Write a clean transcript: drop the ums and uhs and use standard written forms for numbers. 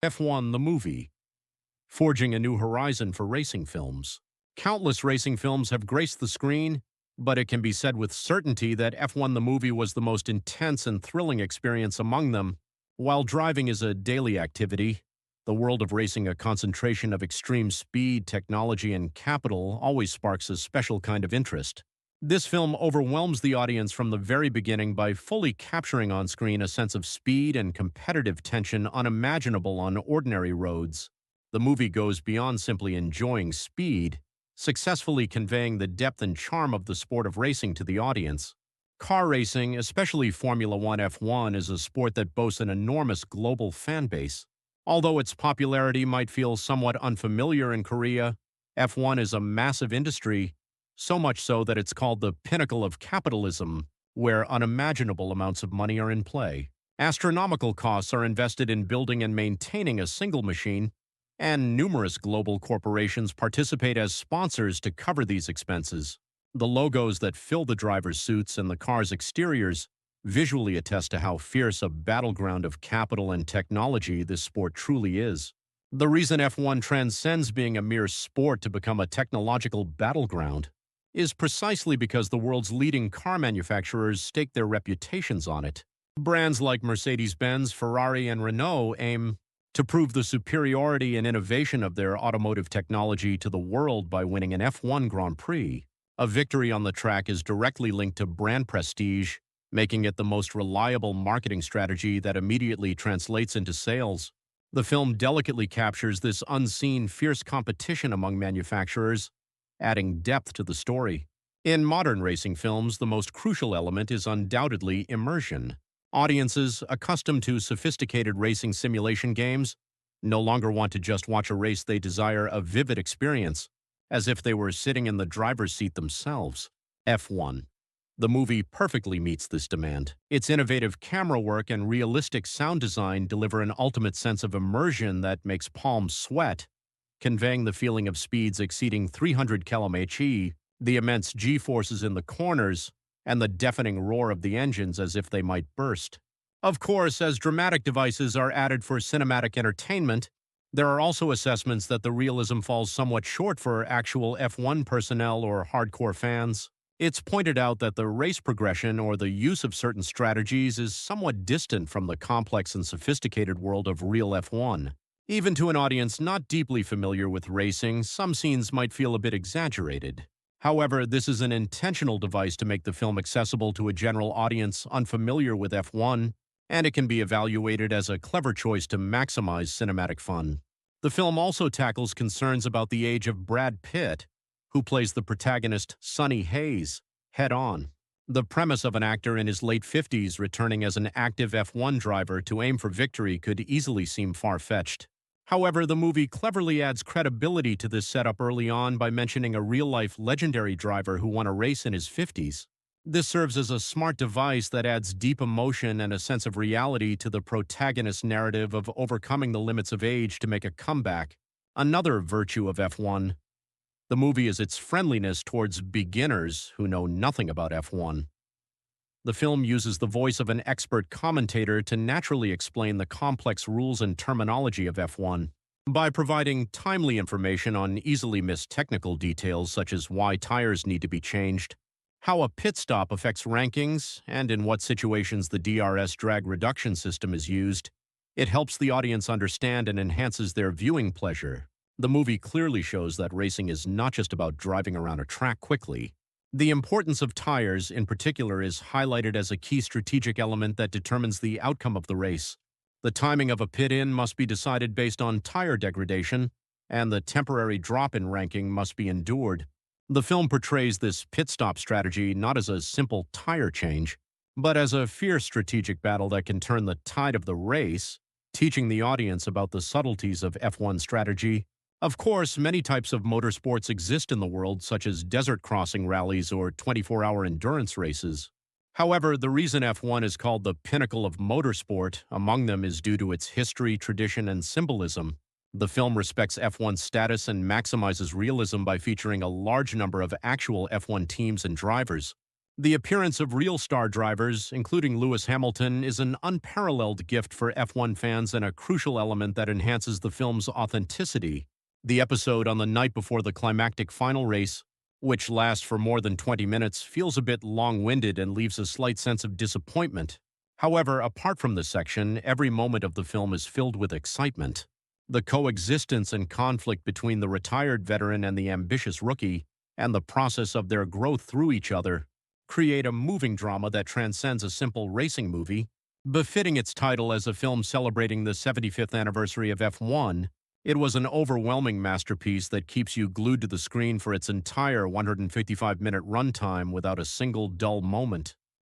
F1 the movie, forging a new horizon for racing films. Countless racing films have graced the screen, but it can be said with certainty that F1 the movie was the most intense and thrilling experience among them. While driving is a daily activity, the world of racing, a concentration of extreme speed, technology, and capital, always sparks a special kind of interest. This film overwhelms the audience from the very beginning by fully capturing on screen a sense of speed and competitive tension unimaginable on ordinary roads. The movie goes beyond simply enjoying speed, successfully conveying the depth and charm of the sport of racing to the audience. Car racing, especially Formula One F1, is a sport that boasts an enormous global fan base. Although its popularity might feel somewhat unfamiliar in Korea, F1 is a massive industry, so much so that it's called the pinnacle of capitalism, where unimaginable amounts of money are in play. Astronomical costs are invested in building and maintaining a single machine, and numerous global corporations participate as sponsors to cover these expenses. The logos that fill the drivers' suits and the cars' exteriors visually attest to how fierce a battleground of capital and technology this sport truly is. The reason F1 transcends being a mere sport to become a technological battleground is precisely because the world's leading car manufacturers stake their reputations on it. Brands like Mercedes-Benz, Ferrari, and Renault aim to prove the superiority and innovation of their automotive technology to the world by winning an F1 Grand Prix. A victory on the track is directly linked to brand prestige, making it the most reliable marketing strategy that immediately translates into sales. The film delicately captures this unseen, fierce competition among manufacturers, adding depth to the story. In modern racing films, the most crucial element is undoubtedly immersion. Audiences, accustomed to sophisticated racing simulation games, no longer want to just watch a race, they desire a vivid experience, as if they were sitting in the driver's seat themselves. F1. The movie perfectly meets this demand. Its innovative camera work and realistic sound design deliver an ultimate sense of immersion that makes palms sweat, conveying the feeling of speeds exceeding 300 km/h, the immense G-forces in the corners, and the deafening roar of the engines as if they might burst. Of course, as dramatic devices are added for cinematic entertainment, there are also assessments that the realism falls somewhat short for actual F1 personnel or hardcore fans. It's pointed out that the race progression or the use of certain strategies is somewhat distant from the complex and sophisticated world of real F1. Even to an audience not deeply familiar with racing, some scenes might feel a bit exaggerated. However, this is an intentional device to make the film accessible to a general audience unfamiliar with F1, and it can be evaluated as a clever choice to maximize cinematic fun. The film also tackles concerns about the age of Brad Pitt, who plays the protagonist Sonny Hayes, head-on. The premise of an actor in his late 50s returning as an active F1 driver to aim for victory could easily seem far-fetched. However, the movie cleverly adds credibility to this setup early on by mentioning a real-life legendary driver who won a race in his 50s. This serves as a smart device that adds deep emotion and a sense of reality to the protagonist's narrative of overcoming the limits of age to make a comeback. Another virtue of F1. The movie is its friendliness towards beginners who know nothing about F1. The film uses the voice of an expert commentator to naturally explain the complex rules and terminology of F1. By providing timely information on easily missed technical details such as why tires need to be changed, how a pit stop affects rankings, and in what situations the DRS drag reduction system is used, it helps the audience understand and enhances their viewing pleasure. The movie clearly shows that racing is not just about driving around a track quickly. The importance of tires, in particular, is highlighted as a key strategic element that determines the outcome of the race. The timing of a pit-in must be decided based on tire degradation, and the temporary drop in ranking must be endured. The film portrays this pit stop strategy not as a simple tire change, but as a fierce strategic battle that can turn the tide of the race, teaching the audience about the subtleties of F1 strategy. Of course, many types of motorsports exist in the world, such as desert crossing rallies or 24-hour endurance races. However, the reason F1 is called the pinnacle of motorsport among them is due to its history, tradition, and symbolism. The film respects F1's status and maximizes realism by featuring a large number of actual F1 teams and drivers. The appearance of real star drivers, including Lewis Hamilton, is an unparalleled gift for F1 fans and a crucial element that enhances the film's authenticity. The episode on the night before the climactic final race, which lasts for more than 20 minutes, feels a bit long-winded and leaves a slight sense of disappointment. However, apart from this section, every moment of the film is filled with excitement. The coexistence and conflict between the retired veteran and the ambitious rookie, and the process of their growth through each other, create a moving drama that transcends a simple racing movie. Befitting its title as a film celebrating the 75th anniversary of F1, it was an overwhelming masterpiece that keeps you glued to the screen for its entire 155-minute runtime without a single dull moment.